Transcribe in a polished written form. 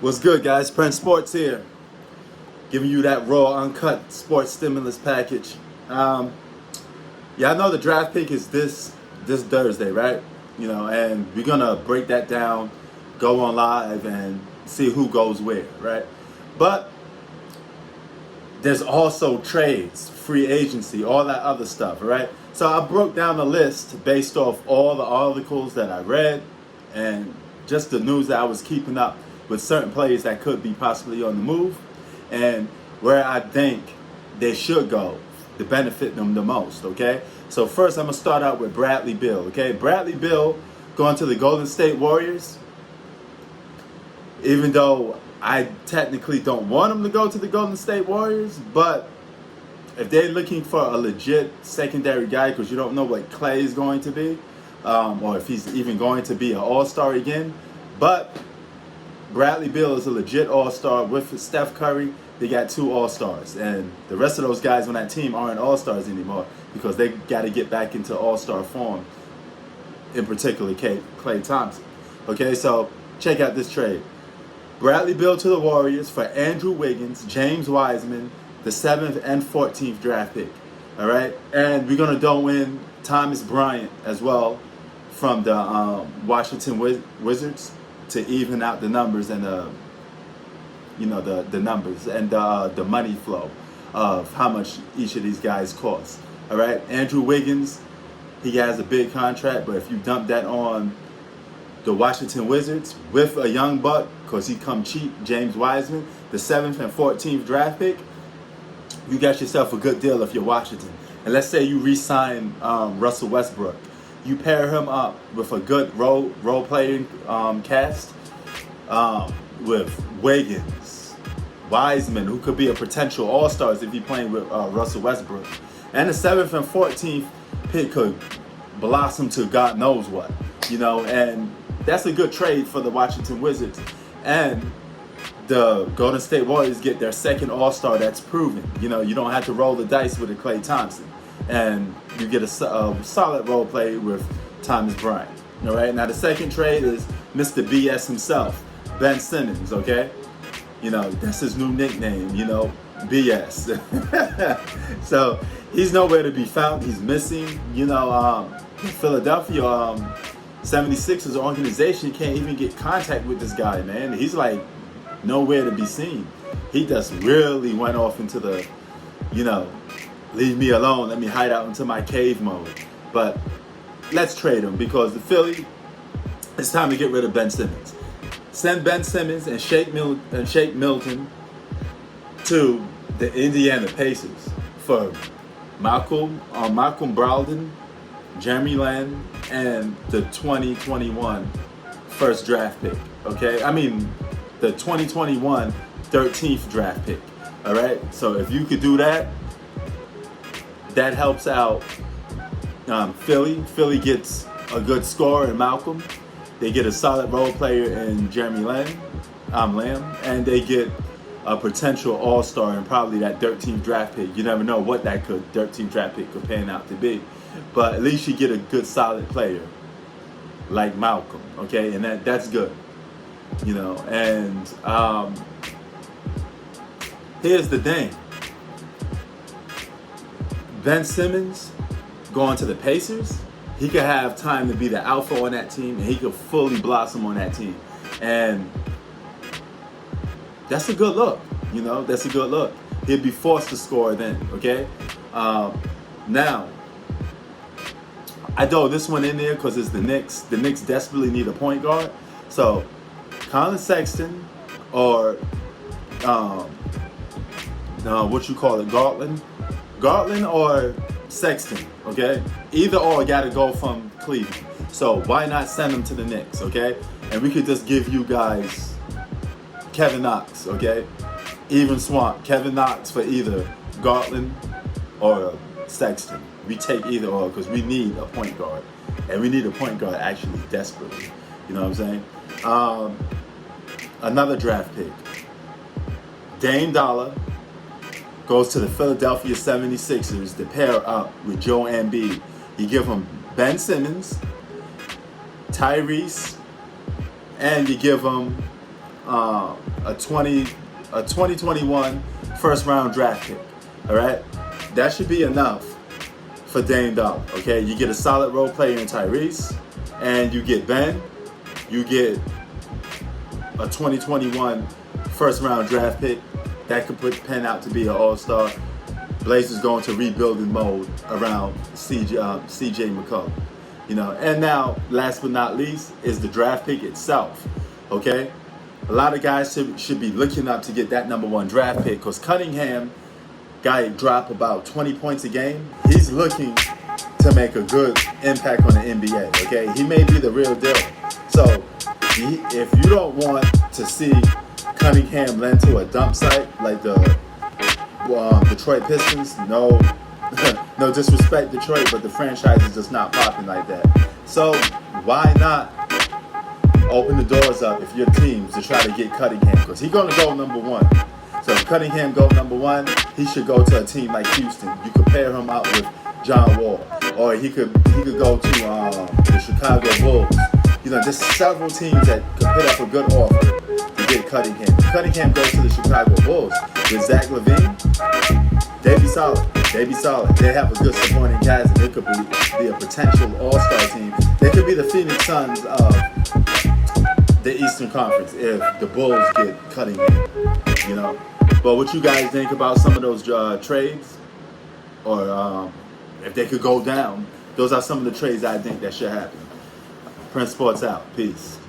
What's good, guys? Prince Sports here, giving you that raw, uncut sports stimulus package. Yeah, I know the draft pick is this Thursday, right? And we're gonna break that down, go on live, and see who goes where, right? But there's also trades, free agency, all that other stuff, right? So I broke down the list based off all the articles that I read and just the news that I was keeping up with certain players that could be possibly on the move and where I think they should go to benefit them the most, okay? So first I'm going to start out with Bradley Beal, okay? Bradley Beal going to the Golden State Warriors, even though I technically don't want him to go to the Golden State Warriors, but if they're looking for a legit secondary guy, because you don't know what Clay is going to be, or if he's even going to be an all-star again, but Bradley Beal is a legit all-star with Steph Curry. They got 2 all-stars, and the rest of those guys on that team aren't all-stars anymore because they got to get back into all-star form, in particular Klay Thompson. Okay, so check out this trade. Bradley Beal to the Warriors for Andrew Wiggins, James Wiseman, the 7th and 14th draft pick. All right, and we're gonna throw in Thomas Bryant as well from the Washington Wizards to even out the numbers and the numbers and the money flow of how much each of these guys cost. All right, Andrew Wiggins, he has a big contract, but if you dump that on the Washington Wizards with a young buck, because he come cheap, James Wiseman, the 7th and 14th draft pick, you got yourself a good deal if you're Washington. And let's say you re-sign Russell Westbrook. You pair him up with a good role playing cast with Wiggins, Wiseman, who could be a potential all-stars if you're playing with Russell Westbrook. And the 7th and 14th pick could blossom to God knows what, and that's a good trade for the Washington Wizards. And the Golden State Warriors get their second all-star that's proven. You don't have to roll the dice with a Klay Thompson. And you get a solid role play with Thomas Bryant. All right, now the second trade is Mr. BS himself, Ben Simmons, okay? That's his new nickname, BS. So he's nowhere to be found. He's missing. Philadelphia 76ers organization can't even get contact with this guy, man. He's like nowhere to be seen. He just really went off into the, leave me alone, let me hide out into my cave mode. But let's trade him because the Philly, it's time to get rid of Ben Simmons. Send Ben Simmons and Shake Milton to the Indiana Pacers for Malcolm Brogdon, Jeremy Lamb, and the 2021 first draft pick. Okay, I mean the 2021 13th draft pick. All right, so if you could do that, that helps out Philly. Philly gets a good scorer in Malcolm. They get a solid role player in Jeremy Lamb, and they get a potential all-star and probably that 13th draft pick. You never know what that 13th draft pick could pan out to be. But at least you get a good solid player like Malcolm, okay? And that's good. And here's the thing. Ben Simmons going to the Pacers, he could have time to be the alpha on that team, and he could fully blossom on that team. And that's a good look, that's a good look. He'll be forced to score then, okay? Now, I throw this one in there because it's the Knicks. The Knicks desperately need a point guard. So, Colin Sexton or Garland or Sexton, okay? Either or got to go from Cleveland. So why not send them to the Knicks, okay? And we could just give you guys Kevin Knox, okay? Even swamp Kevin Knox for either Garland or Sexton. We take either or because we need a point guard. And we need a point guard actually desperately. You know what I'm saying? Another draft pick. Dame Dollar goes to the Philadelphia 76ers to pair up with Joe Embiid. You give him Ben Simmons, Tyrese, and you give him a 2021 first round draft pick. All right, that should be enough for Dame Dollar. Okay, you get a solid role player in Tyrese, and you get Ben. You get a 2021 first round draft pick that could put Penn out to be an all-star. Blazers going to rebuilding mode around CJ McCollum. You know, and now last but not least is the draft pick itself. Okay, a lot of guys should be looking up to get that number one draft pick, because Cunningham guy drop about 20 points a game. He's looking to make a good impact on the NBA. Okay, he may be the real deal. So if you don't want to see Cunningham lend to a dump site like the Detroit Pistons, no disrespect Detroit, but the franchise is just not popping like that. So why not open the doors up if your teams to try to get Cunningham, because he's going to go number one. So if Cunningham go number one, he should go to a team like Houston. You could pair him up with John Wall, or he could go to the Chicago Bulls. You know, there's several teams that could put up a good offer to get Cunningham. If Cunningham goes to the Chicago Bulls with Zach LaVine, they be solid. They have a good supporting cast, and they could be a potential all-star team. They could be the Phoenix Suns of the Eastern Conference if the Bulls get Cunningham. You know, but what you guys think about some of those trades, or if they could go down? Those are some of the trades I think that should happen. Prince Sports out. Peace.